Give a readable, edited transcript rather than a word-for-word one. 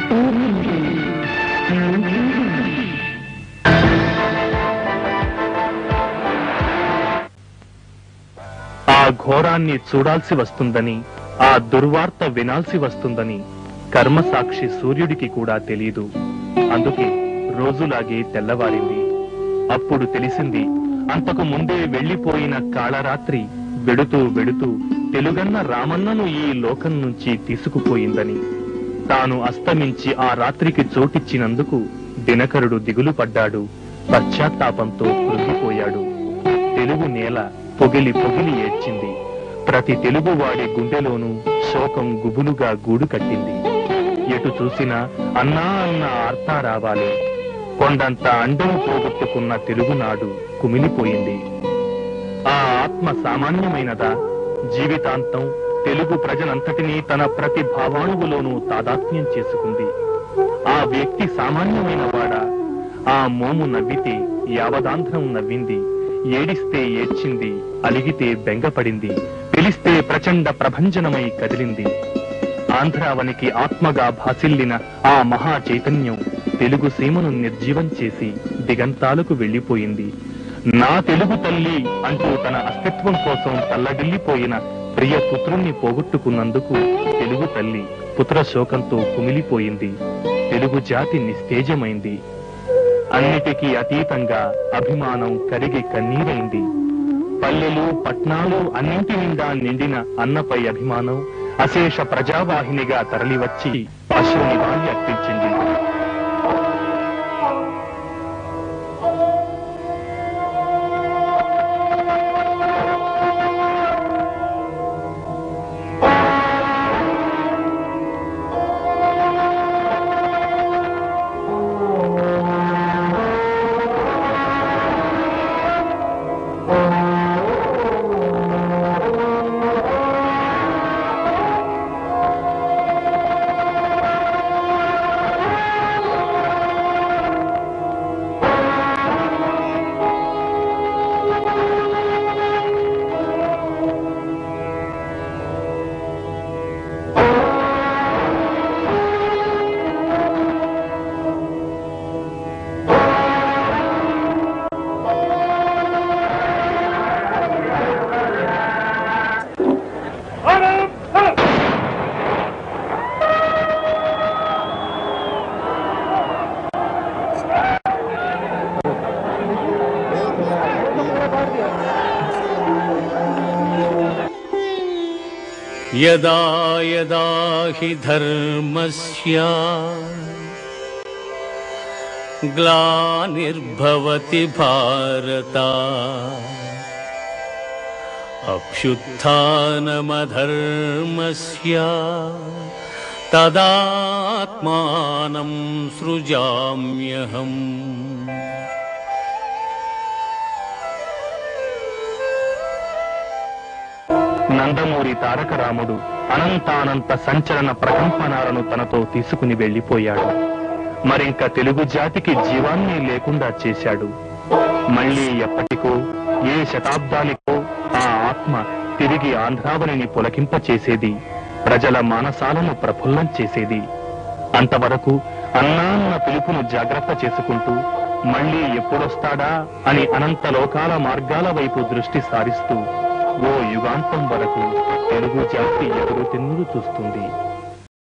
ఆ ఘోరాన్ని చూడాల్సి వస్తుందని, ఆ దుర్వార్త వినాల్సి వస్తుందని కర్మసాక్షి సూర్యుడికి కూడా తెలీదు. అందుకే రోజులాగే తెల్లవారింది. అప్పుడు తెలిసింది, అంతకు ముందే వెళ్లిపోయిన కాళరాత్రి వెడుతూ వెడుతూ తెలుగన్న రామన్నను ఈ లోకం నుంచి తీసుకుపోయిందని. తాను అస్తమించి ఆ రాత్రికి చోటిచ్చినందుకు దినకరుడు దిగులు పడ్డాడు, పశ్చాత్తాపంతో కృంగిపోయాడు. తెలుగు నేల పొగిలి పొగిలి ఏడ్చింది. ప్రతి తెలుగువాడి గుండెలోనూ శోకం గుబులుగా గూడు కట్టింది. ఎటు చూసినా అన్నా అన్న ఆర్తారావాలే. కొండంత అండను పోగొట్టుకున్న తెలుగునాడు కుమిలిపోయింది. ఆ ఆత్మ సామాన్యమైనదా? జీవితాంతం తెలుగు ప్రజలంతటినీ తన ప్రతి భావాణువులోనూ తాదాత్మ్యం చేసుకుంది. ఆ వ్యక్తి సామాన్యమైన వాడా? ఆ మోము నవ్వితే యావదాంధ్రం నవ్వింది, ఏడిస్తే ఏడ్చింది, అలిగితే బెంగపడింది, పిలిస్తే ప్రచండ ప్రభంజనమై కదిలింది. ఆంధ్రావనికి ఆత్మగా భాసిల్లిన ఆ మహా చైతన్యం తెలుగు సీమను నిర్జీవం చేసి దిగంతాలకు వెళ్లిపోయింది. నా తెలుగు తల్లి అంటూ తన అస్తిత్వం కోసం తల్లడిల్లిపోయిన ప్రియ పుత్రుణ్ణి పోగొట్టుకున్నందుకు తెలుగు తల్లి పుత్ర శోకంతో కుమిలిపోయింది. తెలుగు జాతి నిస్తేజమైంది. అన్నిటికీ అతీతంగా అభిమానం కరిగి కన్నీరైంది. పల్లెలు పట్నాలు అన్నింటి నిండా నిండిన అన్నపై అభిమానం అశేష ప్రజావాహినిగా తరలివచ్చి అశ్రునివాళి అర్పించింది. यदा यदा हि धर्मस्य ग्लानिर्भवति भारत अभ्युत्थानमधर्मस्य तदात्मानं सृजाम्यहम्। నందమూరి తారక రాముడు అనంతానంత సంచలన ప్రకంపనాలను తనతో తీసుకుని వెళ్లిపోయాడు. మరింక తెలుగు జాతికి జీవాన్ని లేకుండా చేశాడు. మళ్లీ ఎప్పటికో ఏ శతాబ్దానికో ఆ ఆత్మ తిరిగి ఆంధ్రావనిని పులకింపచేసేది, ప్రజల మానసాలను ప్రఫుల్లం చేసేది. అంతవరకు అన్నాన్న పిలుపును జాగ్రత్త చేసుకుంటూ మళ్లీ ఎప్పుడొస్తాడా అని అనంత లోకాల మార్గాల వైపు దృష్టి సారిస్తూ ఓ యుగాంతం వరకు తెలుగు జాతి ఎదురు తిన్నులు చూస్తుంది.